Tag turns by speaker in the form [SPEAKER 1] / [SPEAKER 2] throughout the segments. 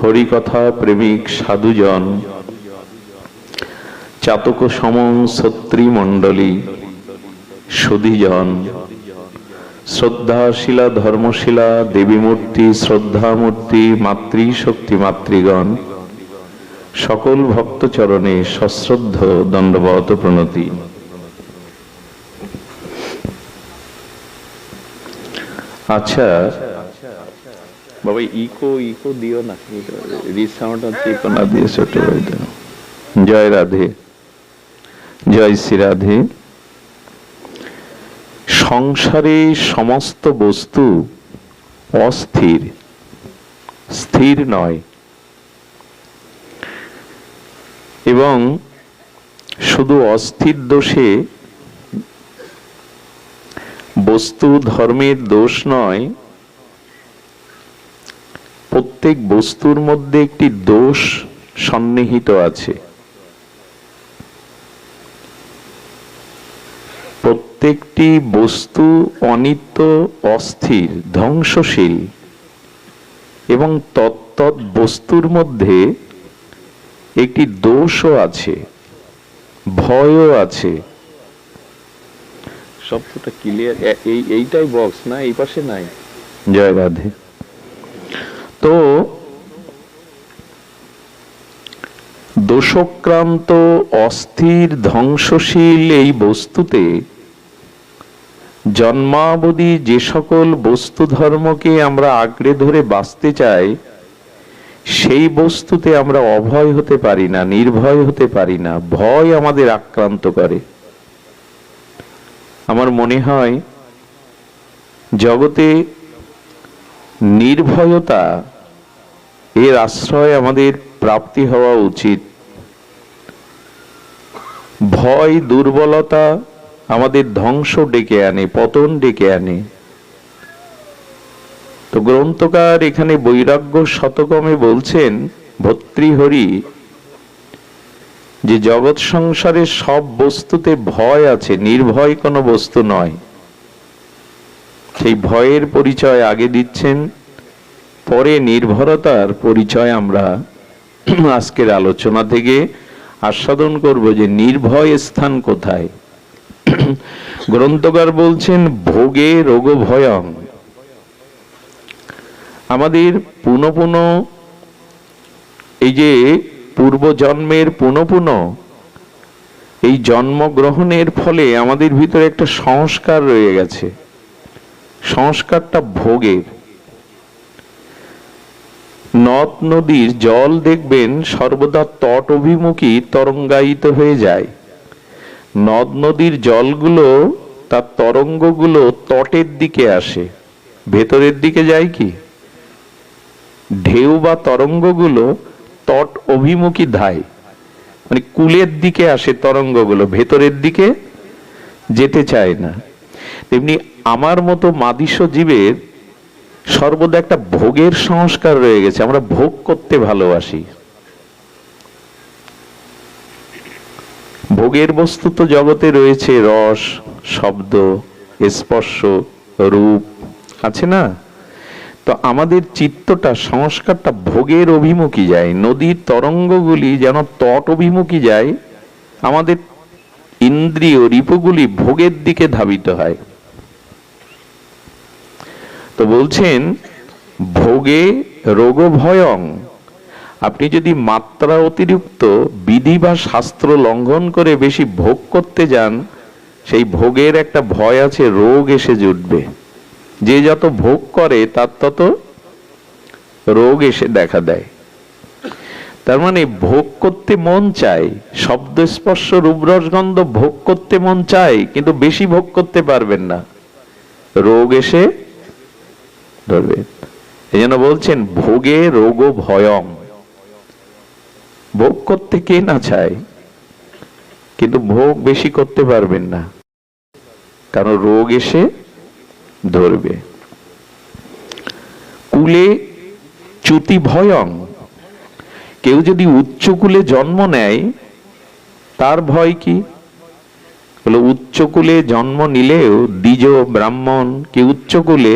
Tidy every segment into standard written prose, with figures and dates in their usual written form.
[SPEAKER 1] হরিকথা প্রেমিক সাধুজন, চাতক সম ছত্রীমণ্ডলী সুধীজন, শ্রদ্ধাশীলা ধর্মশীলা দেবীমূর্তি শ্রদ্ধামূর্তি মাতৃশক্তি মাতৃগণ, সকল ভক্তচরণে সশ্রদ্ধ দণ্ডবত প্রণতি। আচ্ছা বাবা, ইকো ইকো দিও না, রিসাউন্ড হচ্ছে, ইকো না দিয়ে ছোট। জয় রাধে, জয় শ্রী রাধে। সংসারে সমস্ত বস্তু অস্থির, স্থির নয়, এবং শুধু অস্থির দোষে বস্তু ধর্মের দোষ নয়, প্রত্যেক বস্তুর মধ্যে একটি দোষ সন্নিহিত আছে। প্রত্যেকটি বস্তু অনিত্য, অস্থির, ধ্বংসশীল, এবং তত্তৎ বস্তুর মধ্যে একটি দোষও আছে, ভয়ও আছে। শব্দটা ক্লিয়ার? এইটাই বক্স না, এই পাশে নাই? জয় রাধে। তো দোষক্রান্ত, অস্থির, ধ্বংসশীল এই বস্তুতে জন্মাবধি যে সকল বস্তু ধর্মকে আমরা আঁকড়ে ধরে বাঁচতে চাই, সেই বস্তুতে আমরা অভয় হতে পারি না, নির্ভয় হতে পারি না। ভয় আমাদের আক্রান্ত করে। আমার মনে হয় জগতে নির্ভয়তা এর আশ্রয় আমাদের প্রাপ্তি হওয়া উচিত। ভয়, দুর্বলতা আমাদের ধ্বংস ডেকে আনে, পতন ডেকে আনে। তো গ্রন্থকার এখানে বৈরাগ্য শতকমে বলছেন, ভর্তৃহরি, যে জগৎ সংসারের সব বস্তুতে ভয় আছে, নির্ভয় কোনো বস্তু নয়। সেই ভয়ের পরিচয় আগে দিচ্ছেন, পরে নির্ভরতার পরিচয় আমরা আজকের আলোচনা থেকে আস্বাদন করব যে নির্ভয় স্থান কোথায়। গ্রন্থকার বলছেন, ভোগে রোগ ভয়ং। আমাদের পুনঃ পুনঃ এই যে পূর্বজন্মের পুনঃ পুনঃ এই জন্মগ্রহণের ফলে আমাদের ভিতরে একটা সংস্কার রয়ে গেছে। সংস্কারটা ভোগের। নদ নদীর জল দেখবেন সর্বদা তট অভিমুখী তরঙ্গায়িত হয়ে যায়। নদ নদীর জলগুলো, তার তরঙ্গগুলো তটের দিকে আসে, ভেতরের দিকে যায় কি? ঢেউ বা তরঙ্গগুলো তট অভিমুখী ধায়, মানে কূলের দিকে আসে তরঙ্গগুলো, ভেতরের দিকে যেতে চায় না। তেমনি আমার মতো মাদিশ জীবের সর্বদা একটা ভোগের সংস্কার রয়ে গেছে। আমরা ভোগ করতে ভালোবাসি। ভোগের বস্তু তো জগতে রয়েছে, রস, শব্দ, স্পর্শ, রূপ আছে না? তো আমাদের চিত্তটা, সংস্কারটা ভোগের অভিমুখী যায়। নদীর তরঙ্গগুলি যেন তট অভিমুখী যায়, আমাদের ইন্দ্রিয় রিপুগুলি ভোগের দিকে ধাবিত হয়। তো বলছেন, ভোগে রোগ ভয়ং। আপনি যদি মাত্রা অতিরিক্ত বিধি বা শাস্ত্র লঙ্ঘন করে বেশি ভোগ করতে যান, সেই ভোগের একটা ভয় আছে, রোগ এসে জুটবে। যে যত ভোগ করে তার তত রোগ এসে দেখা দেয়। তার মানে ভোগ করতে মন চায়, শব্দ স্পর্শ রূপরসগন্ধ ভোগ করতে মন চায়, কিন্তু বেশি ভোগ করতে পারবেন না, রোগ এসে ধরবে। এই জন্য বলছেন, ভোগে রোগ ভয়ং। ভোগ করতে কে না চায়, কিন্তু ভোগ বেশি করতে পারবেন না, কারণ রোগ এসে ধরবে। কুলে চ্যুতি ভয়ং। কেউ যদি উচ্চ কুলে জন্ম নেয়, তার ভয় কি? বলে, উচ্চ কুলে জন্ম নিলেও দ্বিজ ব্রাহ্মণ কি উচ্চ কুলে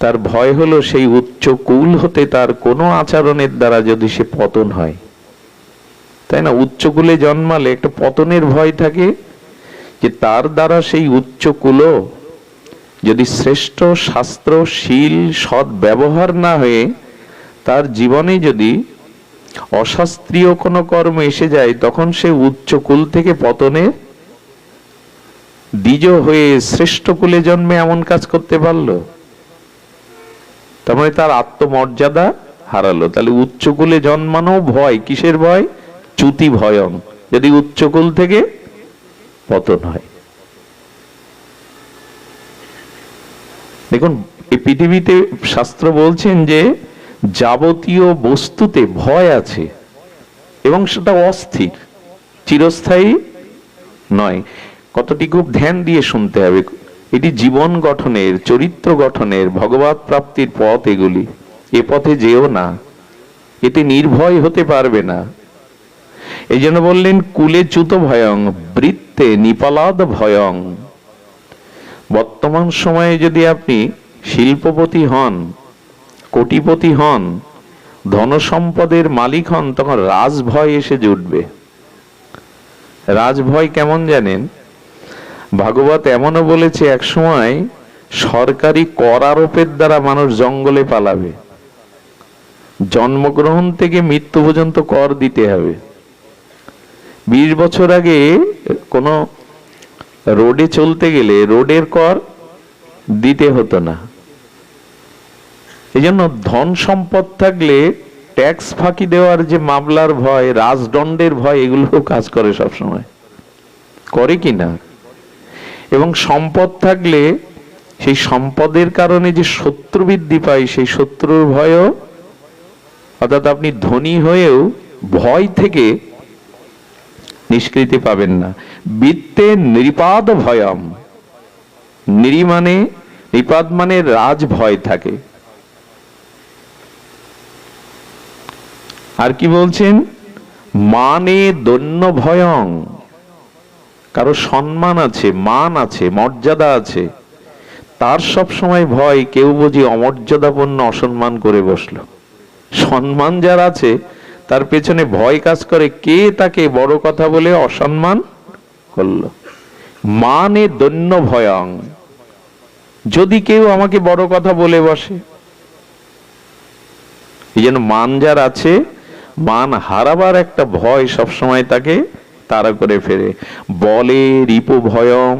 [SPEAKER 1] তার ভয় হলো সেই উচ্চ কুল হতে তার কোনো আচরণের দ্বারা যদি সে পতন হয়, তাই না? উচ্চ কুলে জন্মালে একটা পতনের ভয় থাকে, যে তার দ্বারা সেই উচ্চ কুল যদি শ্রেষ্ঠ শাস্ত্র শীল সৎ ব্যবহার না হয়ে তার জীবনে যদি অশাস্ত্রীয় কোনো কর্ম এসে যায়, তখন সে উচ্চ কুল থেকে পতনে দ্বিজ হয়ে শ্রেষ্ঠ কুলে জন্মে এমন কাজ করতে পারলো, তার মানে তার আত্মমর্যাদা হারালো। তাহলে উচ্চ কুলে জন্মানো ভয়, কিসের ভয়? চ্যুতি ভয়ং, যদি উচ্চ কুল থেকে পতন হয়। দেখুন, এই পৃথিবীতে শাস্ত্র বলছেন যে যাবতীয় বস্তুতে ভয় আছে এবং সেটা অস্থির, চিরস্থায়ী নয়। কতটি খুব ধ্যান দিয়ে শুনতে হবে। এটি জীবন গঠনের, চরিত্র গঠনের, ভগবৎ প্রাপ্তির পথ। এগুলি, এ পথে যেও না, এতে নির্ভয় হতে পারবে না। এই জন্য বললেন কুলে চ্যুত ভয়ং বৃত্তে নিপালাদ ভয়ং। বর্তমান সময়ে যদি আপনি শিল্পপতি হন, কোটিপতি হন, ধনসম্পদের মালিক হন, তখন রাজভয় এসে জুটবে। রাজভয় কেমন জানেন? ভাগবত এমনও বলেছে, এক সময় সরকারি কর আরোপের দ্বারা মানুষ জঙ্গলে পালাবে। জন্মগ্রহণ থেকে মৃত্যু পর্যন্ত কর দিতে হবে। 20 বছর আগে কোনো রোডে চলতে গেলে রোডের কর দিতে হতো না। এই জন্য ধন সম্পদ থাকলে ট্যাক্স ফাঁকি দেওয়ার যে মামলার ভয়, রাজদণ্ডের ভয়, এগুলো কাজ করে সবসময়, করে কিনা। এবং সম্পদ থাকলে সেই সম্পদের কারণে যে শত্রু বৃদ্ধি পায়, সেই শত্রুর ভয়ও, অর্থাৎ আপনি ধনী হয়েও ভয় থেকে নিষ্কৃতি পাবেন না। বৃত্তে নৃপাদ ভয়ম, নৃ মানে, নৃপাদ মানে রাজ ভয় থাকে। আর কি বলছেন? মানে দৈন্য ভয়ং, কারো সম্মান আছে, মান আছে, মর্যাদা আছে, তার সব সময় ভয় কেউ বুঝি অমর্যাদাপূর্ণ অসম্মান করে বসলো। সম্মান যার আছে তার পেছনে ভয় কাজ করে, কে তাকে বড় কথা বলে অসম্মান করলো। মানে দৈন্য ভয়ং, যদি কেউ আমাকে বড় কথা বলে বসে। এই জন্য মান যার আছে, মান হারাবার একটা ভয় সবসময় তাকে তাড়া করে ফেরে। বলে রিপু ভয়ম,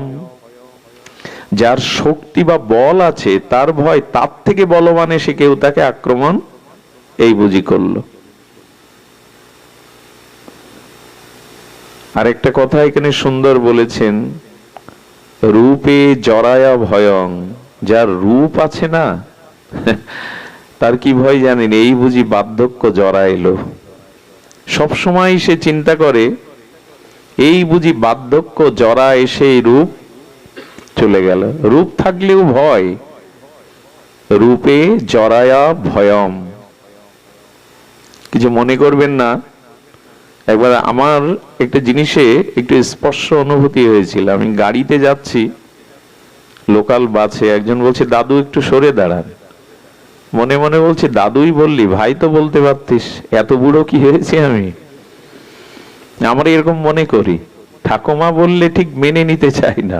[SPEAKER 1] যার শক্তি বা বল আছে তার ভয়, তার থেকে বলবান এসে কেউ তাকে আক্রমণ এই বুঝি করলো। আরেকটা কথা এখানে সুন্দর বলেছেন, রূপে জরায়া ভয়ং, যার রূপ আছে না তার কি ভয় জানেন? এই বুঝি বার্ধক্য জরা এলো। সবসময় সে চিন্তা করে, এই বুঝি বার্ধক্য জরা এসে রূপ চলে গেল। রূপ থাকলেও ভয়। রূপে জরায়া ভয়ম। কিছু মনে করবেন না, একবার আমার একটা জিনিসে একটু স্পর্শ অনুভূতি হয়েছিল। আমি গাড়িতে যাচ্ছি, লোকাল বাসে, একজন বলছে দাদু একটু সরে দাঁড়ান। মনে মনে বলছি, দাদুই বললি, ভাই তো বলতে পারতিস, এত বুড়ো কি হয়েছে আমি? আমরা এরকম মনে করি, ঠাকুমা বললে ঠিক মেনে নিতে চাই না।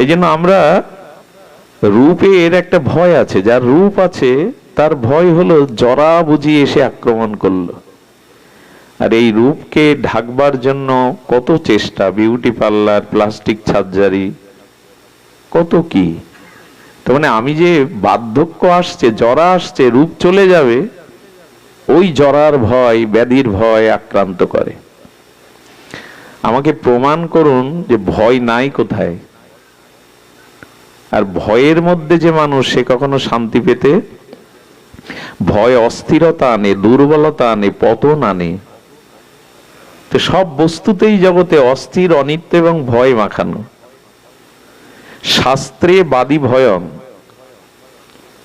[SPEAKER 1] এই জন্য আমরা রূপে এর একটা ভয় আছে, যার রূপ আছে তার ভয় হলো জরা বুঝি এসে আক্রমণ করলো। আর এই রূপকে ঢাকবার জন্য কত চেষ্টা, বিউটি পার্লার, প্লাস্টিক সার্জারি, কত কি। তো মানে আমি যে বার্ধক্য আসছে, জরা আসছে, রূপ চলে যাবে, ওই জরার ভয়, ব্যাধির ভয় আক্রান্ত করে। আমাকে প্রমাণ করুন যে ভয় নাই কোথায়। আর ভয়ের মধ্যে যে মানুষ, সে কখনো শান্তি পেতে, ভয় অস্থিরতা আনে, দুর্বলতা আনে, পতন আনে। তো সব বস্তুতেই জগতে অস্থির, অনিত্য এবং ভয় মাখানো। শাস্ত্রে বাদী ভয়ং,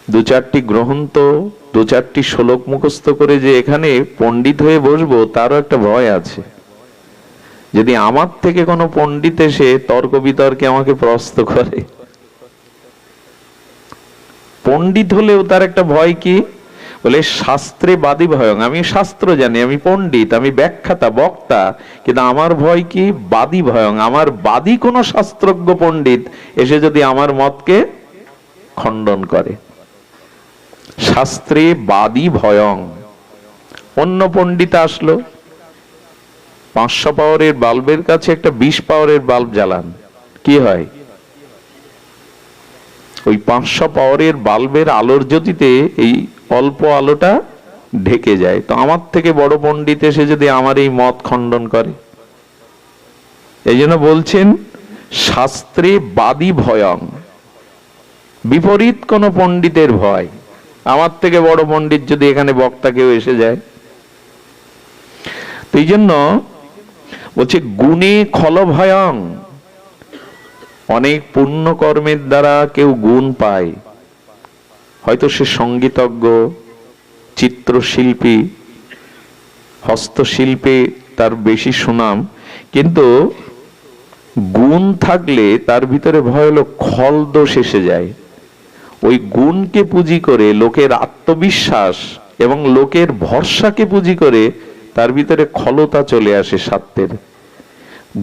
[SPEAKER 1] 2-4টি গ্রন্থ, 2-4টি শ্লোক মুখস্থ করে যে এখানে পণ্ডিত হয়ে বসবো, তারও একটা ভয় আছে। যদি আমার থেকে কোনো পণ্ডিত এসে তর্ক বিতর্কে আমাকে প্রস্ত করে, পণ্ডিত হলেও তার একটা ভয় কি, বলে শাস্ত্রে বাদী ভয়ং, আমি শাস্ত্র জানি, আমি পণ্ডিত, আমি ব্যাখ্যাতা বক্তা, কিন্তু আমার ভয় কি, বাদী ভয়ং, আমার বাদী কোন শাস্ত্রজ্ঞ পণ্ডিত এসে যদি আমার মতকে খণ্ডন করে। শাস্ত্রে বাদী ভয়ং। অন্য পণ্ডিত আসলো, 500 পাওয়ারের বাল্বের কাছে একটা 20 পাওয়ারের বাল্ব জ্বালান, কি হয়? ওই 500 পাওয়ারের বাল্বের আলোর জ্যোতিতে এই অল্প আলোটা ঢেকে যায়। তো আমার থেকে বড় পণ্ডিত এসে যদি আমার এই মত খণ্ডন করে, এই জন্য বলছেন শাস্ত্রে বাদী ভয়ং, বিপরীত কোন পণ্ডিতের ভয়। আমার থেকে বড় পণ্ডিত যদি এখানে বক্তা কেউ এসে যায়, তো এই জন্য বলছে গুণে খল ভয়ং। অনেক পুণ্য কর্মের দ্বারা কেউ গুণ পায়, হয়তো সে সঙ্গীতজ্ঞ, চিত্রশিল্পী, হস্তশিল্পে তার বেশি সুনাম, কিন্তু গুণ থাকলে তার ভিতরে ভয় হলো খল দোষ এসে যায়। ওই গুণকে পুঁজি করে, লোকের আত্মবিশ্বাস এবং লোকের ভরসাকে পুঁজি করে তার ভিতরে খলতা চলে আসে সত্যের।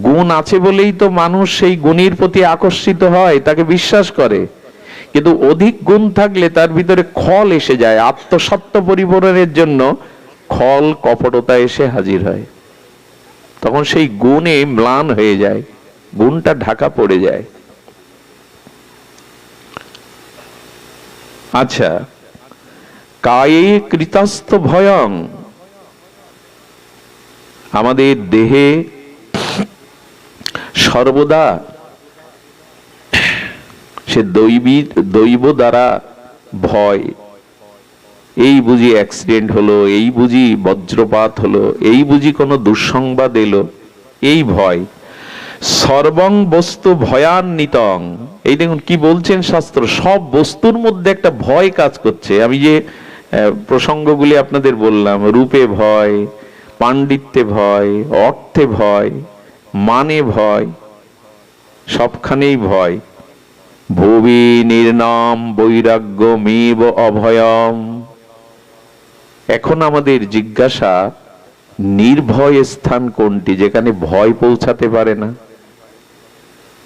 [SPEAKER 1] গুণ আছে বলেই তো মানুষ সেই গুণের প্রতি আকর্ষিত হয়, তাকে বিশ্বাস করে, কিন্তু অধিক গুণ থাকলে তার ভিতরে খল এসে যায়। আত্মসত্ত্ব পরিপূরণের জন্য খল কপটতা এসে হাজির হয়, তখন সেই গুণে ম্লান হয়ে যায়, গুণটা ঢাকা পড়ে যায়। আচ্ছা, কায়ে কৃতস্থ ভয়ং। আমাদের দেহে সর্বদা সে দৈব দ্বারা ভয়, এই বুঝি অ্যাক্সিডেন্ট হলো, এই বুঝি বজ্রপাত হলো, এই বুঝি কোনো দুঃসংবাদ এলো, এই ভয়। সর্বং বস্তু ভয়ান্বিতং। এই দেখুন কি বলছেন শাস্ত্র, সব বস্তুর মধ্যে একটা ভয় কাজ করছে। আমি যে প্রসঙ্গগুলি আপনাদের বললাম, রূপে ভয়, পাণ্ডিত্যে ভয়, অর্থে ভয়, মানে ভয়, সবখানেই ভয়। ভুবি নির্নাম বৈরাগ্য মেব অভয়ম। এখন আমাদের জিজ্ঞাসা, নির্ভয় স্থান কোনটি, যেখানে ভয় পৌঁছাতে পারে না,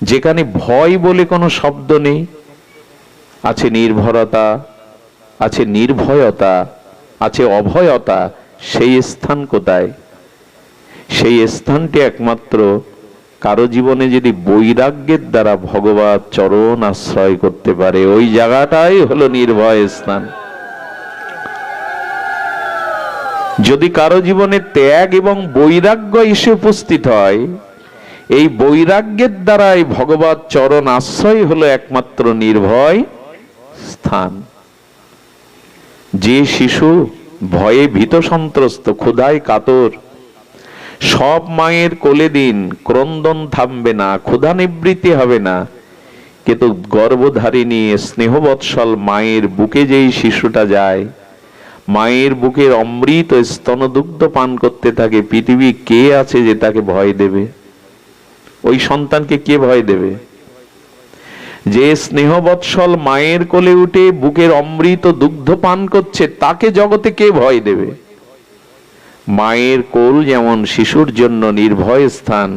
[SPEAKER 1] যেখানে ভয় বলে কোনো শব্দ নেই, আছে নির্ভরতা, আছে নির্ভয়তা, আছে অভয়তা, সেই স্থান কোথায়? সেই স্থানটি একমাত্র কারো জীবনে যদি বৈরাগ্যের দ্বারা ভগবত চরণ আশ্রয় করতে পারে, ওই জায়গাটাই হলো নির্ভয় স্থান। যদি কারো জীবনে ত্যাগ এবং বৈরাগ্য এসে উপস্থিত হয়, এই বৈরাগ্যের দ্বারাই ভগবত চরণ আশ্রয় হলো একমাত্র নির্ভয় স্থান। যে শিশু ভয়ে ভীত সন্ত্রস্ত, ক্ষুধায় কাতর, সব মায়ের কোলে দিন, ক্রন্দন থামবে না, ক্ষুধা নিবৃত্তি হবে না, কিন্তু গর্ভধারিণী স্নেহবৎসল মায়ের বুকে যেই শিশুটা যায়, মায়ের বুকের অমৃত স্তনদুগ্ধ পান করতে থাকে, পৃথিবী কে আছে যে তাকে ভয় দেবে? ওই সন্তানকে কে ভয় দেবে? যে স্নেহবৎসল মায়ের কোলে উঠে বুকের অমৃত দুগ্ধ পান করছে, তাকে জগতে কে ভয় দেবে? মায়ের কোল যেমন শিশুর জন্য নির্ভয় স্থান,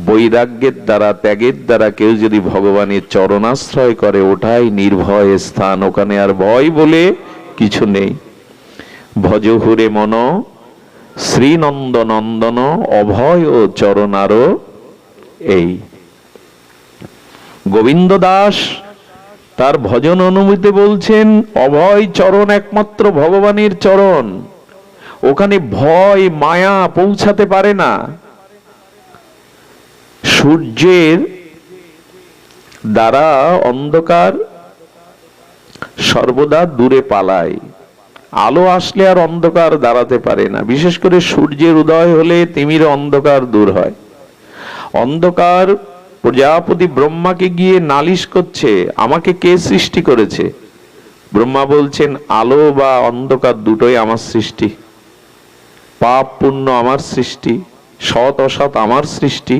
[SPEAKER 1] বৈরাগ্যের দ্বারা, ত্যাগের দ্বারা কেউ যদি ভগবানের চরণাশ্রয় করে, ওটাই নির্ভয় স্থান। ওখানে আর ভয় বলে কিছু নেই। ভজহুরে মন শ্রীনন্দ নন্দন অভয় ও চরণার। এই গোবিন্দ দাস তার ভজন অনুভূতি বলছেন, অভয় চরণ একমাত্র ভগবানের চরণ, ওখানে ভয় মায়া পৌঁছাতে পারে না। সূর্যের দ্বারা অন্ধকার সর্বদা দূরে পালায়, আলো আসলে আর অন্ধকার দাঁড়াতে পারে না। বিশেষ করে সূর্যের উদয় হলে তিমির অন্ধকার দূর হয়। অন্ধকার প্রজাপতি ব্রহ্মাকে গিয়ে নালিশ করছে, আমাকে কে সৃষ্টি করেছে? ব্রহ্মা বলছেন, আলো বা অন্ধকার দুটোই আমার সৃষ্টি, পাপ পুণ্য আমার সৃষ্টি, সৎ অসৎ আমার সৃষ্টি।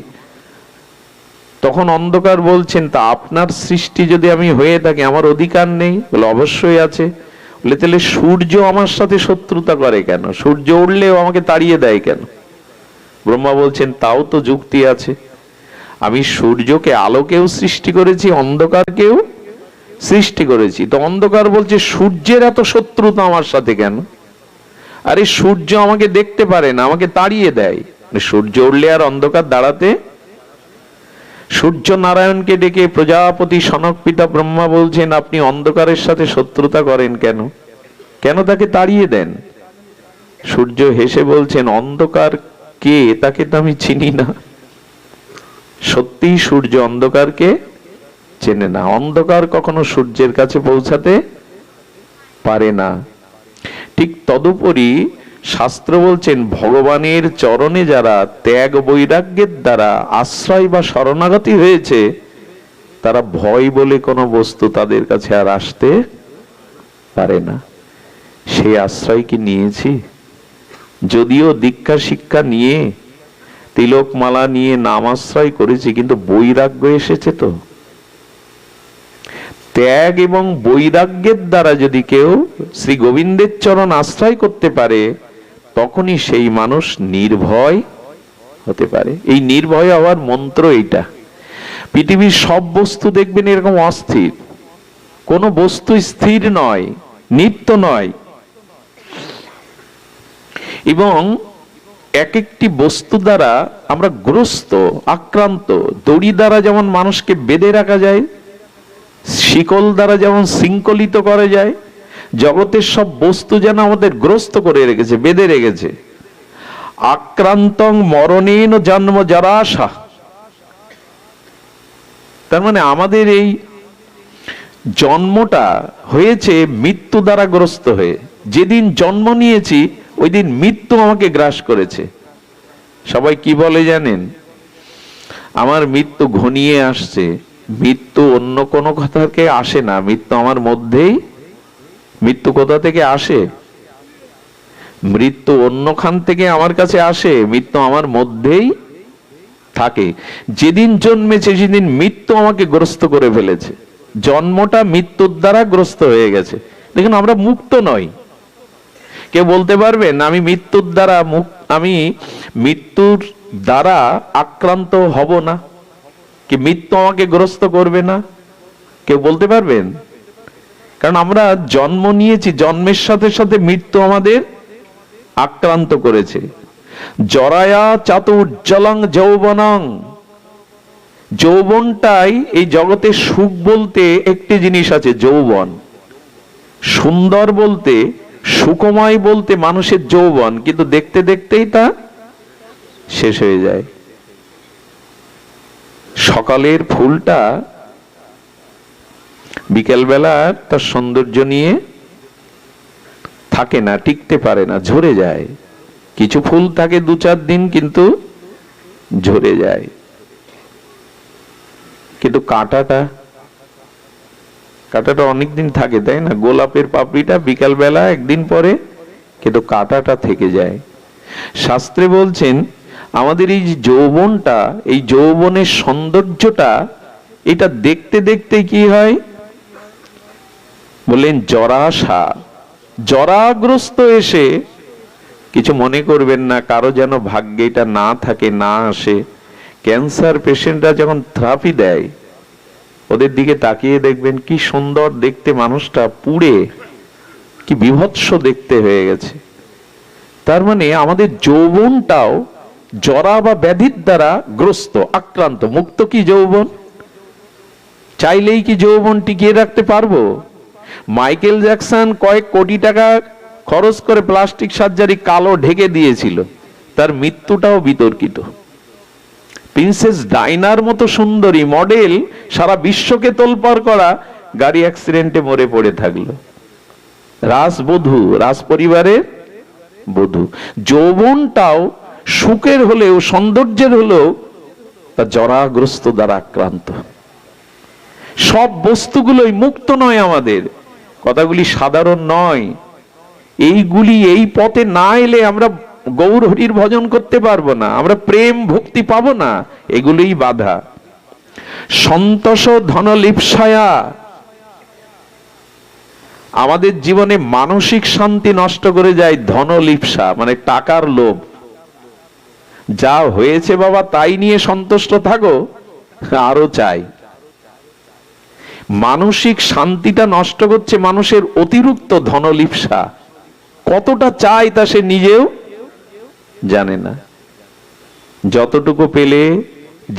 [SPEAKER 1] তখন অন্ধকার বলছেন, তা আপনার সৃষ্টি যদি আমি হয়ে থাকি, আমার অধিকার নেই? বলে অবশ্যই আছে। বলে তাহলে সূর্য আমার সাথে শত্রুতা করে কেন? সূর্য উঠলেও আমাকে তাড়িয়ে দেয় কেন? ব্রহ্মা বলছেন, তাও তো যুক্তি আছে। আমি সূর্যকে আলোকেও সৃষ্টি করেছি, অন্ধকারকেও সৃষ্টি করেছি। তো অন্ধকার বলছে সূর্যের এত শত্রুতা আমার সাথে কেন? আরে সূর্য আমাকে দেখতে পারে না, আমাকে তাড়িয়ে দেয়। সূর্য উঠলে আর অন্ধকার দাঁড়াতে? সূর্য নারায়ণকে ডেকে প্রজাপতি সনক পিতা ব্রহ্মা বলছেন, আপনি অন্ধকারের সাথে শত্রুতা করেন কেন? কেন তাকে তাড়িয়ে দেন? সূর্য হেসে বলছেন, অন্ধকার কে তাকে তো আমি চিনি না। সত্যিই সূর্য অন্ধকারকে চেনে না। অন্ধকার কখনো সূর্যের কাছে পৌঁছাতে পারে না। ঠিক তদুপরি শাস্ত্র বলছেন, ভগবানের চরণে যারা ত্যাগ বৈরাগ্যের দ্বারা আশ্রয় বা শরণাগতি হয়েছে, তারা ভয় বলে কোনো বস্তু তাদের কাছে আর আসতে পারে না। সেই আশ্রয় কি নিয়েছি? যদিও দীক্ষা শিক্ষা নিয়ে, তিলক মালা নিয়ে নাম আশ্রয় করেছি, কিন্তু বৈরাগ্য এসেছে তো। ত্যাগ এবং বৈরাগ্যের দ্বারা যদি কেউ শ্রী গোবিন্দের চরণ আশ্রয় করতে পারে, তখনই সেই মানুষ নির্ভয় হতে পারে। এই নির্ভয় হওয়ার মন্ত্র এইটা। পৃথিবীর সব বস্তু দেখবেন এরকম অস্থির, কোন বস্তু স্থির নয়, নিত্য নয়। এবং এক একটি বস্তু দ্বারা আমরা গ্রস্ত, আক্রান্ত। দড়ি দ্বারা যেমন মানুষকে বেঁধে রাখা যায়, শিকল দ্বারা যেমন শৃঙ্খলিত করা যায়, জগতের সব বস্তু যেন আমাদের গ্রস্ত করে রেখেছে, বেঁধে রেখেছে। আক্রান্তং মরণেন জন্ম জরাশা। তার মানে আমাদের এই জন্মটা হয়েছে মৃত্যু দ্বারা গ্রস্ত হয়ে। যেদিন জন্ম নিয়েছি ওই দিন মৃত্যু আমাকে গ্রাস করেছে। সবাই কি বলে জানেন? আমার মৃত্যু ঘনিয়ে আসছে। মৃত্যু অন্য কোনো কথা থেকে আসে না, মৃত্যু আমার মধ্যেই। মৃত্যু কোথা থেকে আসে? মৃত্যু অন্যখান থেকে আমার কাছে আসে, মৃত্যু আমার মধ্যেই থাকে। যেদিন জন্মেছে সেদিন মৃত্যু আমাকে গ্রস্ত করে ফেলেছে। জন্মটা মৃত্যুর দ্বারা গ্রস্ত হয়ে গেছে। দেখুন, আমরা মুক্ত নই। কেউ বলতে পারবেন আমি মৃত্যুর দ্বারা আমি মৃত্যুর দ্বারা আক্রান্ত হব না, কি মৃত্যু আমাকে গ্রস্ত করবে না? কেউ বলতে পারবেন? কারণ আমরা জন্ম নিয়েছি, জন্মের সাথে সাথে মৃত্যু আমাদের আক্রান্ত করেছে। জরায়া চাতুর্জলং যৌবনং। যৌবনটাই এই জগতে সুখ বলতে একটি জিনিস আছে, যৌবন। সুন্দর বলতে, সুখময় বলতে মানুষের যৌবন, কিন্তু দেখতে দেখতেই তা শেষ হয়ে যায়। সকালের ফুলটা বিকেলবেলা তার সৌন্দর্য নিয়ে থাকে না, টিকতে পারে না, ঝরে যায়। কিছু ফুল থাকে 2-4 দিন, কিন্তু ঝরে যায়। কিন্তু কাঁটাটা অনেকদিন থাকে, তাই না? গোলাপের পাপড়িটা বিকালবেলা একদিন পরে, কিন্তু কাঁটাটা থেকে যায়। শাস্ত্রে বলছেন আমাদের এই যে যৌবনটা, এই যৌবনের সৌন্দর্যটা, এটা দেখতে দেখতে কি হয় বললেন? জরাশা, জরাগ্রস্ত এসে, কিছু মনে করবেন না, কারো যেন ভাগ্যে এটা না থাকে, না আসে। ক্যান্সার পেশেন্টরা যখন থেরাপি দেয়, ওদের দিকে তাকিয়ে দেখবেন কি সুন্দর দেখতে, মানুষটা পুড়ে কি বিভৎস দেখতে হয়ে গেছে। তার মানে আমাদের যৌবনটাও জরা বা ব্যাধির দ্বারা গ্রস্ত, আক্রান্ত। মুক্ত কি যৌবন? চাইলেই কি যৌবন টিকিয়ে রাখতে পারবো? মাইকেল জ্যাকসন কয়েক কোটি টাকা খরচ করে প্লাস্টিক সার্জারি কালো ঢেকে দিয়েছিল, তার মৃত্যুটাও বিতর্কিত। প্রিন্সেস ডাইনার মতো সুন্দরী মডেল, সারা বিশ্বকে তোলপাড় করা, গাড়ি অ্যাক্সিডেন্টে মরে পড়ে থাকলো। রাজবধূ, রাজ পরিবারের বধূ। যৌবনটাও সুখের হলেও, সৌন্দর্যের হলেও, তা জরাগ্রস্ত দ্বারা আক্রান্ত। সব বস্তুগুলোই মুক্ত নয় আমাদের। কথাগুলি সাধারণ নয়। এইগুলি এই পথে না এলে আমরা গৌর হরির ভজন করতে পারবো না, আমরা প্রেম ভক্তি পাবো না। এগুলোই বাধা। সন্তোষ ধনলিপ্সায়া, আমাদের জীবনে মানসিক শান্তি নষ্ট করে যায় ধনলিপ্সা, মানে টাকার লোভ। যা হয়েছে বাবা তাই নিয়ে সন্তুষ্ট থাকো, আরো চাই। মানসিক শান্তিটা নষ্ট করছে মানুষের অতিরিক্ত ধনলিপ্সা। কতটা চাই তা সে নিজেও জানে না। যতটুকু পেলে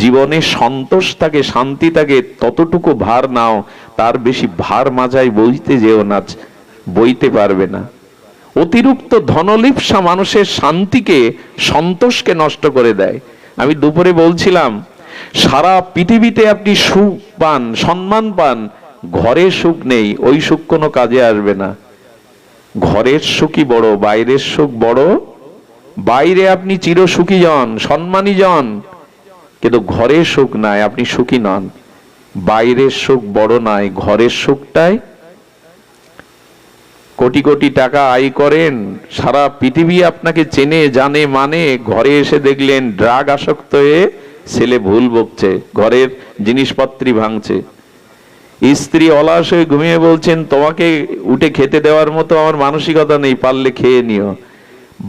[SPEAKER 1] জীবনে সন্তোষ থাকে, শান্তি থাকে, ততটুকু ভার নাও, তার বেশি ভার মাজায় বইতে যেও না, বইতে পারবে না। অতিরিক্ত ধনলিপ্সা মানুষের শান্তিকে, সন্তোষকে নষ্ট করে দেয়। আমি দুপুরে বলছিলাম, সারা পৃথিবীতে আপনি সুখ পান, সম্মান পান, ঘরে সুখ নেই, ওই সুখ কোনো কাজে আসবে না। ঘরের সুখই বড়, বাইরের সুখ বড়। বাইরে আপনি চিরসুখী জন, সম্মানী জন, কিন্তু ঘরের সুখ নাই, আপনি সুখী নন। বাইরের সুখ বড় নয়, ঘরের সুখটাই। কোটি কোটি টাকা আয় করেন, সারা পৃথিবী আপনাকে চেনে জানে মানে, ঘরে এসে দেখলেন ড্রাগ আসক্ত হয়ে ছেলে ভুল বকছে, ঘরের জিনিসপত্রই ভাঙছে। স্ত্রী অলস হয়ে ঘুমিয়ে বলছেন, তোমাকে উঠে খেতে দেওয়ার মতো আমার মানসিকতা নেই, পারলে খেয়ে নিও।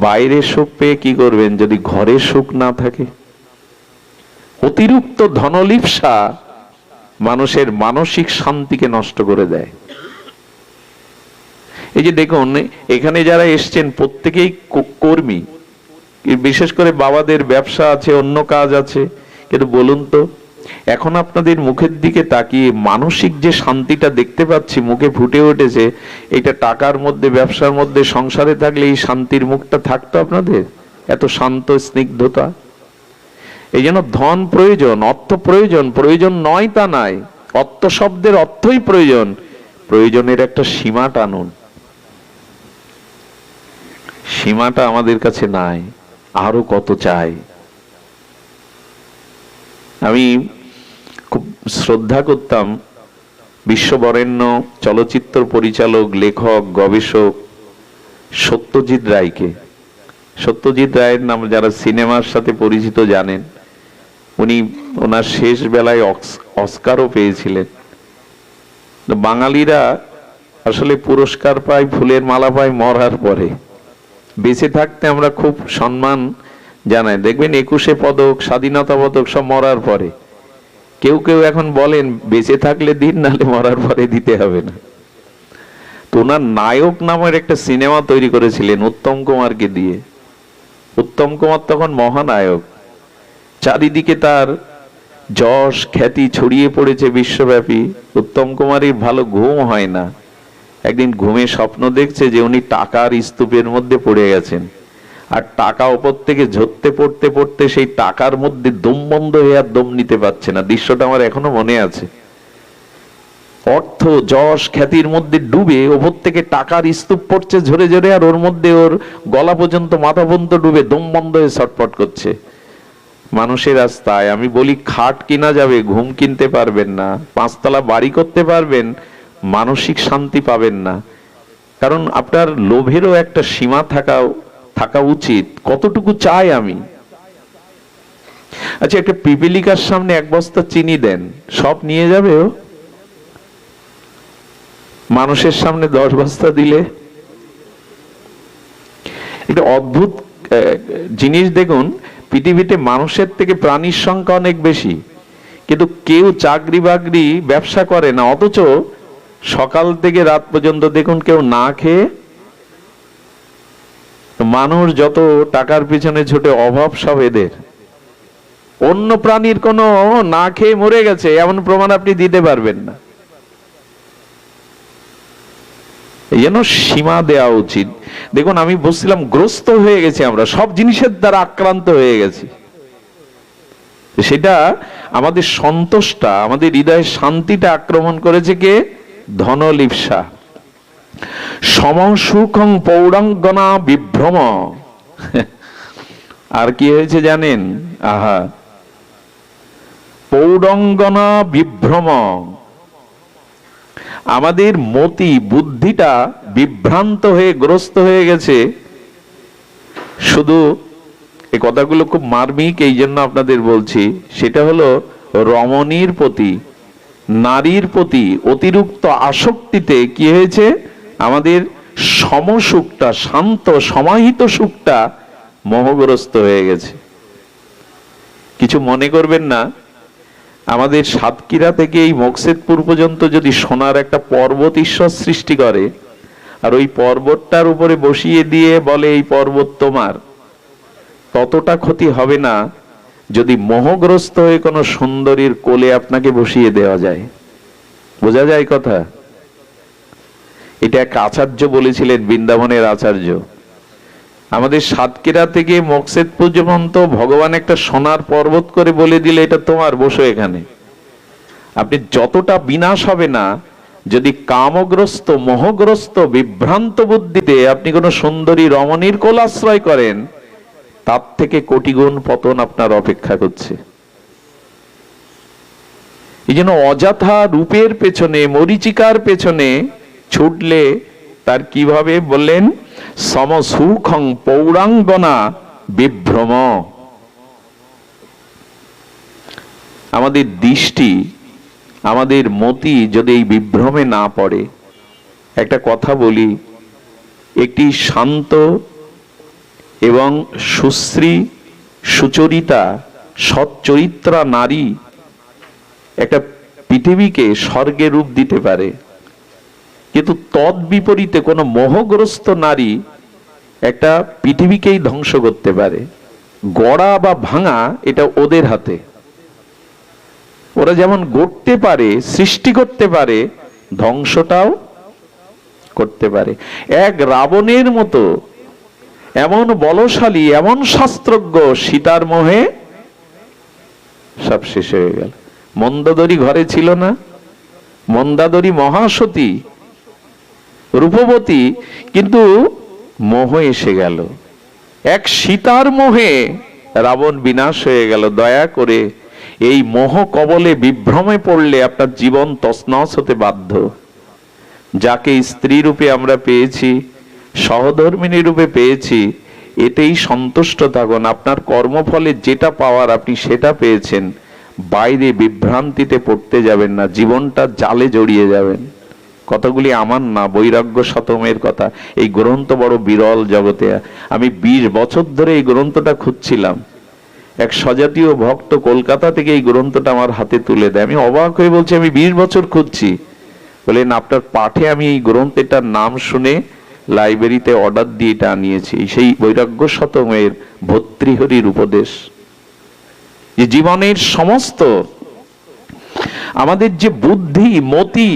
[SPEAKER 1] বাইরে সুখ পেয়ে কি করবেন যদি ঘরে সুখ না থাকে? অতিরিক্ত ধনলিপ্সা মানুষের মানসিক শান্তিকে নষ্ট করে দেয়। এই যে দেখুন, এখানে যারা এসছেন প্রত্যেকেই কর্মী, বিশেষ করে বাবাদের ব্যবসা আছে, অন্য কাজ আছে, কিন্তু বলুন তো, এখন আপনাদের মুখের দিকে তাকিয়ে মানসিক যে শান্তিটা দেখতে পাচ্ছি মুখে ফুটে উঠেছে, এটা টাকার মধ্যে, ব্যবসার মধ্যে, সংসারে থাকলে এই শান্তির মুখটা থাকতো আপনাদের? এত শান্ত স্নিগ্ধতা। এই জন্য ধন প্রয়োজন, অর্থ প্রয়োজন, প্রয়োজন নয় তা নাই, অর্থ শব্দের অর্থই প্রয়োজন। প্রয়োজনের একটা সীমা টানুন, সীমাটা আমাদের কাছে নাই, আরো কত চাই। আমি খুব শ্রদ্ধা করতাম বিশ্ববরেণ্য চলচ্চিত্র পরিচালক, লেখক, গবেষক সত্যজিৎ রায়কে। সত্যজিৎ রায়ের নাম যারা সিনেমার সাথে পরিচিত জানেন। উনি ওনার শেষ বেলায় অস্কারও পেয়েছিলেন। বাঙালিরা আসলে পুরস্কার পায়, ফুলের মালা পায় মরার পরে। বেঁচে থাকতে আমরা খুব সম্মান জানাই, দেখবেন 21 পদক, স্বাধীনতা পদক সব মরার পরে। কেউ কেউ এখন বলেন বেঁচে থাকলে দিন, নাহলে মরার পরে দিতে হবে না। তো ওনার নায়ক নামের একটা সিনেমা তৈরি করেছিলেন উত্তম কুমারকে দিয়ে। উত্তম কুমার তখন মহানায়ক, চারিদিকে তার যশ খ্যাতি ছড়িয়ে পড়েছে বিশ্বব্যাপী। উত্তম কুমারের ভালো ঘুম হয় না। একদিন ঘুমে স্বপ্ন দেখছে যে উনি টাকার স্তূপের মধ্যে পড়ে গেছেন, আর টাকা উপর থেকে ঝরতে পড়তে পড়তে সেই টাকার মধ্যে দম বন্ধ হয়ে আর দম নিতে পারছে না। দৃশ্যটা আমার এখনো মনে আছে। অর্থ যশ খ্যাতির মধ্যে ডুবে ওপর থেকে টাকার স্তূপ পড়ছে ঝরে ঝরে, আর ওর মধ্যে ওর গলা পর্যন্ত, মাথা পর্যন্ত ডুবে দম বন্ধ হয়ে ছটফট করছে। মানুষের রাস্তায় আমি বলি, খাট কিনা যাবে, ঘুম কিনতে পারবেন না, 5 তলা বাড়ি করতে পারবেন, মানসিক শান্তি পাবেন না। কারণ আপনার লোভেরও একটা সীমা থাকা উচিত। কতটুকু চাই আমি? আচ্ছা, একটা পিপিলিকার সামনে 1 বস্তা চিনি দেন, সব নিয়ে যাবে ও? মানুষের সামনে 10 বস্তা দিলে? এটা অদ্ভুত জিনিস। দেখুন, পৃথিবীতে মানুষের থেকে প্রাণীর সংখ্যা অনেক বেশি, কিন্তু কেউ চাকরি বাকরি ব্যবসা করে না, অথচ সকাল থেকে রাত পর্যন্ত দেখুন কেউ না খেয়ে। মানুষ যত টাকার পিছনে ছোটে, অভাব সব এদের। অন্য প্রাণীর কোনো না খেয়ে মরে গেছে এমন প্রমাণ আপনি দিতে পারবেন না। এই জন্য সীমা দেওয়া উচিত। দেখুন, আমি বলছিলাম গ্রস্ত হয়ে গেছি আমরা, সব জিনিসের দ্বারা আক্রান্ত হয়ে গেছি। সেটা আমাদের সন্তোষটা, আমাদের হৃদয়ের শান্তিটা আক্রমণ করেছে কে? ধনলিপ্সা। সমসুখং পৌরাঙ্গনা বিভ্রম। আর কি হয়েছে জানেন? আহা, পৌরাঙ্গনা বিভ্রম। আমাদের মতি বুদ্ধিটা বিভ্রান্ত হয়ে গ্রস্ত হয়ে গেছে। শুধু এই কথাগুলো খুব মার্মিক, এই জন্য আপনাদের বলছি। সেটা হলো রমণীর প্রতি, নারীর প্রতি অতিরিক্ত আসক্তিতে কি হয়েছে, আমাদের সমসুখটা, শান্ত সমাহিত সুখটা মোহগ্রস্ত হয়ে গেছে। কিছু মনে করবেন না, আমাদের সাতক্ষীরা থেকে এই মকসেদপুর পর্যন্ত যদি সোনার একটা পর্বত ঈশ্বর সৃষ্টি করে, আর ওই পর্বতটার উপরে বসিয়ে দিয়ে বলে এই পর্বত তোমার, ততটা ক্ষতি হবে না যদি মোহগ্রস্ত হয়ে কোনো সুন্দরীর কোলে আপনাকে বসিয়ে দেওয়া যায়। বোঝা যায় কথা? এটা এক আচার্য বলেছিলেন, বৃন্দাবনের আচার্য। আমাদের সাতক্ষীরা থেকে মকসেদপুর পর্যন্ত ভগবান একটা সোনার পর্বত করে বলে দিলে এটা তোমার, বসো এখানে। আপনি যতটা বিনাশ হবে না যদি কামগ্রস্ত, মোহগ্রস্ত, বিভ্রান্ত বুদ্ধিতে আপনি কোনো সুন্দরী রমণীর কোল আশ্রয় করেন, তার থেকে কোটি গুণ পতন আপনার অপেক্ষা করছে। এই জন্য অযথা রূপের পেছনে, মরীচিকার পেছনে ছুটলে তার কিভাবে বললেন, সমসুখং পৌরাঙ্গনা বিভ্রম। আমাদের দৃষ্টি, আমাদের মতি যদি এই বিভ্রমে না পড়ে, একটা কথা বলি, একটি শান্ত এবং সুশ্রী, সুচরিতা, সচ্চরিত্রা নারী একটা পৃথিবীকে স্বর্গে রূপ দিতে পারে, কিন্তু তদ বিপরীতে কোনো মোহগ্রস্ত নারী একটা পৃথিবীকেই ধ্বংস করতে পারে। গড়া বা ভাঙা এটা ওদের হাতে। ওরা যেমন গড়তে পারে, সৃষ্টি করতে পারে, ধ্বংসটাও করতে পারে। এক রাবণের মতো এমন বলশালী, এমন শাস্ত্রজ্ঞ, সীতার মোহে সব শেষ হয়ে গেল। মন্দাদরী ঘরে ছিল না? মন্দাদরী মহাসতী, রূপবতী, কিন্তু মোহ এসে গেল। এক সীতার মোহে রাবণ বিনাশ হয়ে গেল। দয়া করে এই মোহ কবলে বিভ্রমে পড়লে আপনার জীবন তছনছ হতে বাধ্য। যাকে স্ত্রী রূপে আমরা পেয়েছি, সহধর্মিণী রূপে পেয়েছি, এতেই সন্তুষ্ট থাকুন। আপনার কর্মফলে যেটা পাওয়ার আপনি সেটা পেয়েছেন, বাইরে বিভ্রান্তিতে পড়তে যাবেন না, জীবনটা জালে জড়িয়ে যাবেন। কতগুলি আমার না, বৈরাগ্য শতমের কথা। এই গ্রন্থ বড় বিরল জগতে। আমি 20 বছর ধরে এই গ্রন্থটা খুঁজছিলাম। এক সজাতীয় ভক্ত কলকাতা থেকে এই গ্রন্থটা আমার হাতে তুলে দেয়। আমি অবাক হয়ে বলছি, আমি 20 বছর খুঁজছি। বলেন আপনার পাঠে আমি এই গ্রন্থটার নাম শুনে লাইব্রেরিতে অর্ডার দিয়ে এটা আনিয়েছি। সেই বৈরাগ্য শতমের ভর্তৃহরির উপদেশ। যে জীবনের সমস্ত আমাদের যে বুদ্ধি, মতি,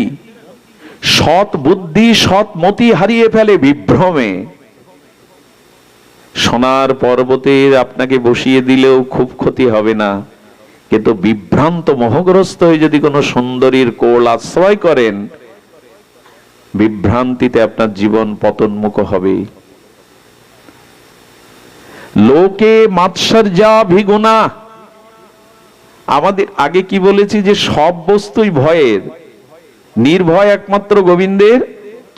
[SPEAKER 1] সৎ বুদ্ধি, সৎ মতি হারিয়ে ফেলে বিভ্রমে। সোনার পর্বতে আপনাকে বসিয়ে দিলেও খুব ক্ষতি হবে না, কিন্তু বিভ্রান্ত মোহগ্রস্ত হয়ে যদি কোনো সুন্দরীর কোল আশ্রয় করেন, বিভ্রান্তিতে আপনার জীবন পতনমুখ হবে। লোকে মাৎসর্যা ভিগুনা। আমাদের আগে কি বলেছি যে সব বস্তুই ভয়ের, নির্ভয় একমাত্র গোবিন্দের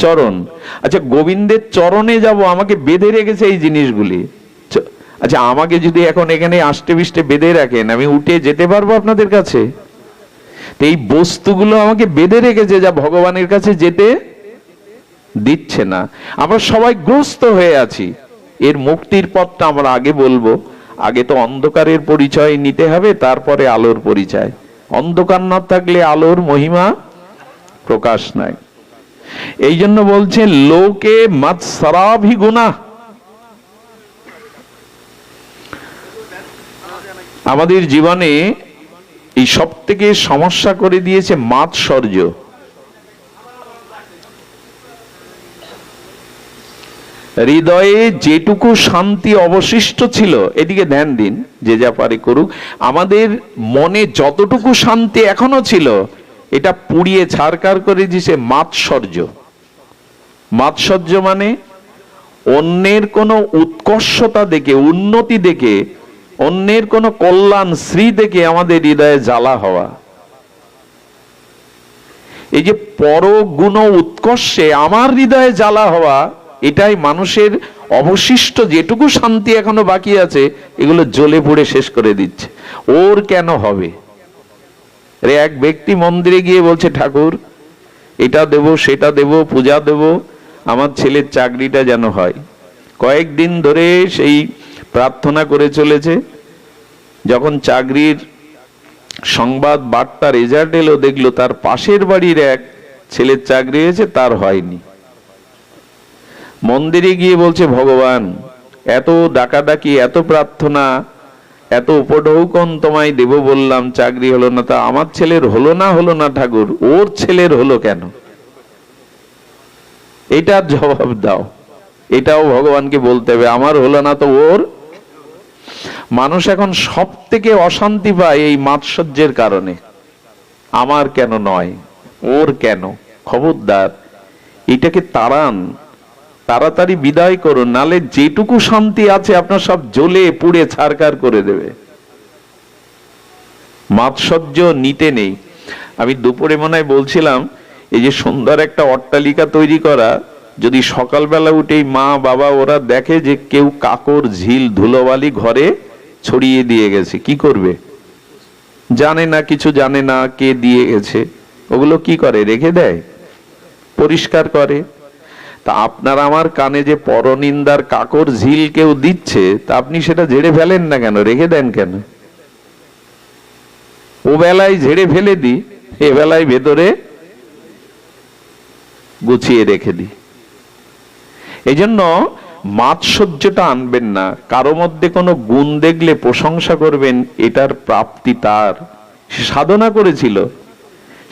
[SPEAKER 1] চরণ। আচ্ছা, গোবিন্দের চরণে যাব, আমাকে বেঁধে রেখেছে এই জিনিসগুলি। আচ্ছা, আমাকে যদি এখন এখানে আষ্টে বিষ্টে বেঁধে রাখেন, আমি উঠে যেতে পারবো আপনাদের কাছে? এই বস্তুগুলো আমাকে বেঁধে রেখেছে, যা ভগবানের কাছে যেতে দিচ্ছে না। আমরা সবাই গ্রস্ত হয়ে আছি। এর মুক্তির পথটা আমরা আগে বলবো। আগে তো অন্ধকারের পরিচয় নিতে হবে, তারপরে আলোর পরিচয়। অন্ধকার না থাকলে আলোর মহিমা প্রকাশ নাই। এই জন্য বলছে লোকে মাৎসরাভিগুণা। আমাদের জীবনে এই সব থেকে সমস্যা করে দিয়েছে মাৎসর্য। হৃদয়ে যেটুকু শান্তি অবশিষ্ট ছিল, এদিকে ধ্যান দিন, যে যা পারে করুক। আমাদের মনে যতটুকু শান্তি এখনো ছিল, এটা পুড়িয়ে ছারকার করে দিয়েছে মাৎসর্য। মাৎসর্য মানে অন্যের কোনো উৎকর্ষতা দেখে, উন্নতি দেখে, অন্যের কোনো কল্যাণ, শ্রী দেখে আমাদের হৃদয়ে জ্বালা হওয়া। এই যে পরগুণ উৎকর্ষে আমার হৃদয়ে জ্বালা হওয়া, এটাই মানুষের অবশিষ্ট যেটুকু শান্তি এখনো বাকি আছে, এগুলো জ্বলে পুড়ে শেষ করে দিচ্ছে। ওর কেন হবে? এক ব্যক্তি মন্দিরে গিয়ে বলছে, ঠাকুর এটা দেব সেটা দেব, পূজা দেব, আমার ছেলের চাকরিটা যেন হয়। কয়েকদিন ধরে সেই প্রার্থনা করে চলেছে। যখন চাকরির সংবাদ বার্তা রেজাল্ট এলো, দেখলো তার পাশের বাড়ির এক ছেলের চাকরি হয়েছে, তার হয়নি। মন্দিরে গিয়ে বলছে, ভগবান এত ডাকাডাকি, এত প্রার্থনা, এত উপঢৌকন তোমায় দেব বললাম, চাকরি হলো না, তা আমার ছেলের হলো না ঠাকুর, ওর ছেলের হলো কেন? এটার জবাব দাও। এটাও ভগবানকে বলতে হবে, আমার হলো না তো ওর। মানুষ এখন সব থেকে অশান্তি পায় এই মাৎসর্যের কারণে। আমার কেন নয়, ওর কেন? খবরদার, এটাকে তাড়ান, তাড়াতাড়ি বিদায় করুন, নালে যেটুকু শান্তি আছে আপনার সব জ্বলে পুড়ে ছারখার করে দেবে। মাৎসর্য নিতে নেই। আমি দুপুরে মনে হয় বলছিলাম, এই যে সুন্দর একটা অট্টালিকা তৈরি করা, যদি সকালবেলা উঠেই মা বাবা ওরা দেখে যে কেউ কাকর ঝিল ধুলোবালি ঘরে ছড়িয়ে দিয়ে গেছে, কি করবে? জানে না, কিছু জানে না কে দিয়ে গেছে, ওগুলো কি করে? রেখে দেয়, পরিষ্কার করে। তা আপনার আমার কানে যে পরনিন্দার কাকর ঝিল কেউ দিচ্ছে, তা আপনি সেটা ঝেড়ে ফেলেন না কেন? রেখে দেন কেন? ও বেলায় ঝেড়ে ফেলে দিই, এ বেলায় ভেতরে গুছিয়ে রেখে দিই। এই জন্য মাৎসর্যটা আনবেন না। কারো মধ্যে কোনো গুণ দেখলে প্রশংসা করবেন, এটার প্রাপ্তি তার। সে সাধনা করেছিল,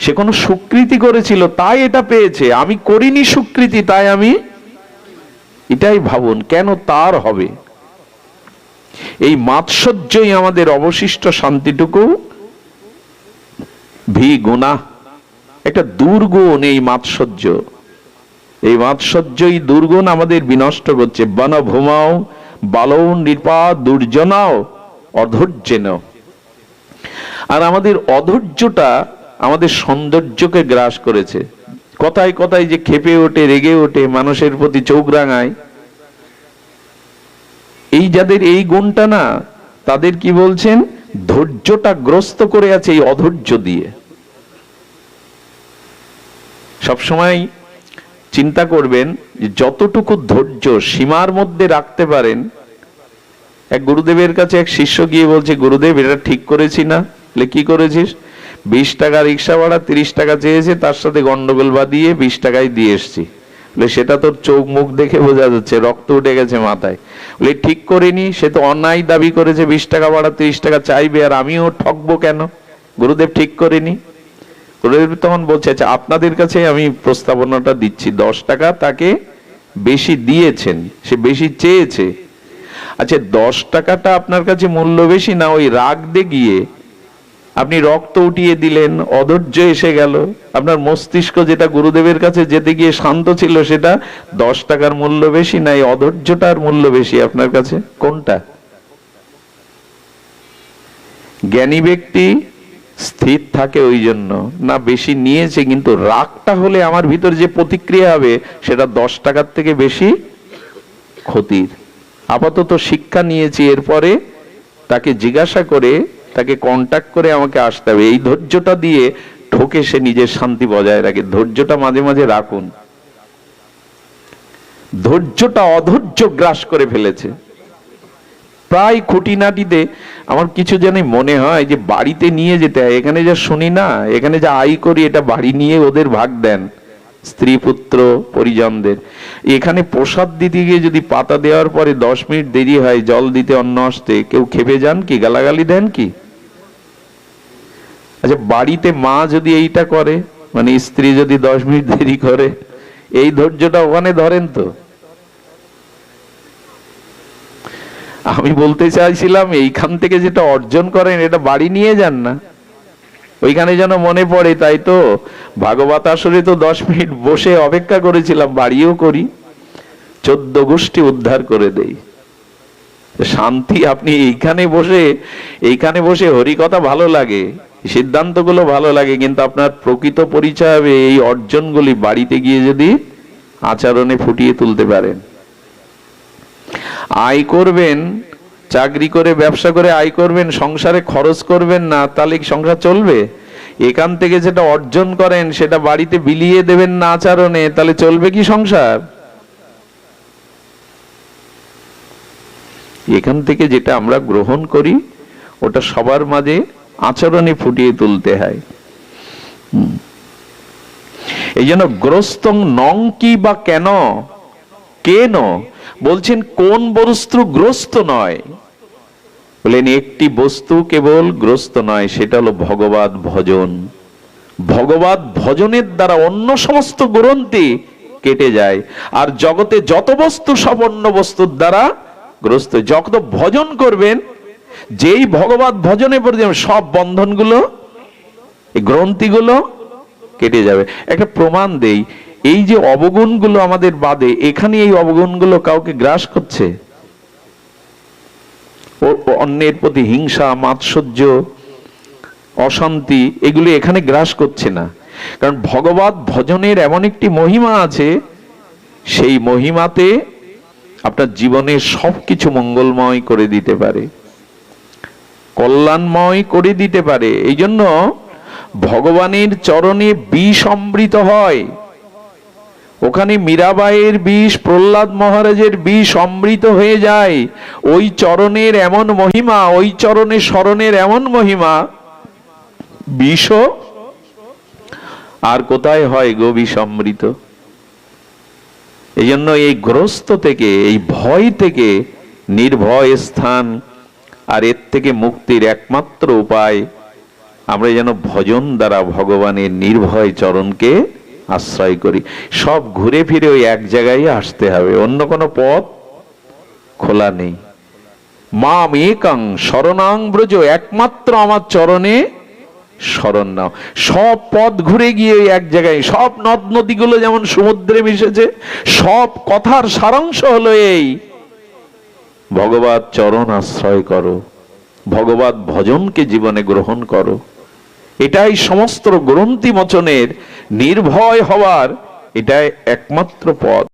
[SPEAKER 1] সে কোনো স্বীকৃতি করেছিল, তাই এটা পেয়েছে। আমি করিনি স্বীকৃতি, তাই আমি, এটাই ভাবুন, কেন তার হবে? এই মাৎসর্যই আমাদের অবশিষ্ট শান্তিটুকু গুনাহ, একটা দুর্গুণ। এই মাৎসর্য, এই মাৎসর্যই দুর্গুণ আমাদের বিনষ্ট করছে। বন ভূমাও বালৌ নৃপা দুর্জনাও অধৈর্যেন। আর আমাদের অধৈর্যটা আমাদের সৌন্দর্যকে গ্রাস করেছে। কথায় কথায় যে ক্ষেপে ওঠে, রেগে ওঠে, মানুষের প্রতি চোখ রাঙায়, এই যাদের এই গুণটা না, তাদের কি বলছেন? ধৈর্যটা গ্রস্ত করে আছে এই অধৈর্য দিয়ে। সবসময় চিন্তা করবেন যে যতটুকু ধৈর্য সীমার মধ্যে রাখতে পারেন। এক গুরুদেবের কাছে এক শিষ্য গিয়ে বলছে, গুরুদেব এটা ঠিক করেছি না? কি করেছিস? 20 টাকা রিক্সা ভাড়া, 30 টাকা চেয়েছে, তার সাথে গন্ডগোল বাঁধিয়ে 20 টাকায় দিয়ে এসছি। সেটা তোর চোখ মুখ দেখে বোঝা যাচ্ছে, রক্ত উঠে গেছে মাথায়। ঠিক করিনি, সে তো অন্যায় দাবি করেছে, 20 টাকা ভাড়া 30 টাকা চাইবে, আর আমিও ঠকবো কেন? গুরুদেব ঠিক করিনি। গুরুদেব তখন বলছে, আচ্ছা আপনাদের কাছে আমি প্রস্তাবনাটা দিচ্ছি, 10 টাকা তাকে বেশি দিয়েছেন, সে বেশি চেয়েছে। আচ্ছা 10 টাকাটা আপনার কাছে মূল্য বেশি না ওই রাগ দেখিয়ে আপনি রক্ত উঠিয়ে দিলেন, অধৈর্য এসে গেল, আপনার মস্তিষ্ক যেটা গুরুদেবের কাছে যেতে গিয়ে শান্ত ছিল, সেটা 10 টাকার মূল্য বেশি না এই অধৈর্যটার মূল্য বেশি আপনার কাছে? কোনটা? জ্ঞানী ব্যক্তি স্থির থাকে ওই জন্য না, বেশি নিয়েছে, কিন্তু রাগটা হলে আমার ভিতর যে প্রতিক্রিয়া হবে সেটা 10 টাকার থেকে বেশি ক্ষতির। আপাতত শিক্ষা নিয়েছি, এরপরে তাকে জিজ্ঞাসা করে, তাকে কন্টাক্ট করে আমাকে আসতে হবে। এই ধৈর্যটা দিয়ে ঠকে সে নিজের শান্তি বজায় রাখে। ধৈর্যটা মাঝে মাঝে রাখুন। ধৈর্যটা অধৈর্য গ্রাস করে ফেলেছে। প্রায় খুঁটিনাটিতে আমার কিছু জানি মনে হয় যে বাড়িতে নিয়ে যেতে হয়। এখানে যা শুনি না, এখানে যা আয় করি, এটা বাড়ি নিয়ে ওদের ভাগ দেন, স্ত্রী পুত্র পরিজনদের। এখানে প্রসাদ দিতে গিয়ে যদি পাতা দেওয়ার পরে 10 মিনিট দেরি হয় জল দিতে অন্ন আসতে, কেউ খেপে যান কি? গালাগালি দেন কি? আচ্ছা বাড়িতে মা যদি এইটা করে, মানে স্ত্রী যদি 10 মিনিট দেরি করে, এই ধৈর্যটা ওখানে ধরেন তো? আমি বলতে চাইছিলাম এইখান থেকে যেটা অর্জন করেন এটা বাড়ি নিয়ে যান না, ওইখানে যেন মনে পড়ে। তাই তো ভাগবত আসরে তো 10 মিনিট বসে অপেক্ষা করেছিলাম, বাড়িও করি, 14 গোষ্ঠী উদ্ধার করে দেই। শান্তি আপনি এইখানে বসে হরি কথা ভালো লাগে, সিদ্ধান্তগুলো ভালো লাগে, কিন্তু আপনার প্রকৃত পরিচয় হবে এই অর্জনগুলি বাড়িতে গিয়ে যদি আচরণে ফুটিয়ে তুলতে পারেন। আয় করবেন, চাকরি করে ব্যবসা করে আয় করবেন, সংসারে খরচ করবেন না, তাহলে সংসার চলবে? এখান থেকে যেটা অর্জন করেন সেটা বাড়িতে বিলিয়ে দেবেন না আচরণে, তাহলে চলবে কি সংসার? এখান থেকে যেটা আমরা গ্রহণ করি ওটা সবার মাঝে আচরণে ফুটিয়ে তুলতে হয়। এই জন্য গ্রস্তং নং কি বা কেন, কেন বলছেন কোন বস্তু গ্রস্ত নয়? বলেন একটি বস্তু কেবল গ্রস্ত নয়, সেটা হলো ভগবত ভজন। ভগবত ভজনের দ্বারা অন্য সমস্ত গ্রন্থি কেটে যায়। আর জগতে যত বস্তু সব অন্য বস্তুর দ্বারা গ্রস্ত। যত ভজন করবেন, যেই ভগবত ভজনে পড়ে যাবেন, সব বন্ধনগুলো, এই গ্রন্থিগুলো কেটে যাবে। একটা প্রমাণ দেই, এই যে অবগুণগুলো আমাদের বাদে, এখানে এই অবগুণগুলো কাউকে গ্রাস করছে? অন্যের প্রতি হিংসা, মাৎসর্য, অশান্তি, এগুলো এখানে গ্রাস করছে না। কারণ ভগবত ভজনের এমন একটি মহিমা আছে, সেই মহিমাতে আপনার জীবনের সবকিছু মঙ্গলময় করে দিতে পারে, কল্যাণময় করে দিতে পারে। এই জন্য ভগবানের চরণে বিষ অমৃত হয়। ওখানে মীরাবাইয়ের বিষ, প্রহ্লাদ মহারাজের বিষ অমৃত হয়ে যায়। ওই চরণের এমন মহিমা, ওই চরণে শরণের এমন মহিমা, বিষ আর কোথায় হয় গো বিষ অমৃত? এই জন্য এই গ্রস্ত থেকে, এই ভয় থেকে নির্ভয় স্থান, আর এর থেকে মুক্তির একমাত্র উপায় আমরা যেন ভজন দ্বারা ভগবানের নির্ভয় চরণকে আশ্রয় করি। সব ঘুরে ফিরে ওই এক জায়গায় আসতে হবে, অন্য কোনো পথ খোলা নেই। মাম একাং শরণাং ব্রজ, একমাত্র আমার চরণে শরণ নাও। সব পথ ঘুরে গিয়ে ওই এক জায়গায়, সব নদ নদীগুলো যেমন সমুদ্রে মিশেছে, সব কথার সারাংশ হলো এই, ভগবত চরণ আশ্রয় করো, ভগবত ভজনকে জীবনে গ্রহণ করো। এটাই সমস্ত গ্রন্থি মোচনের, নির্ভয় হওয়ার এটাই একমাত্র পথ।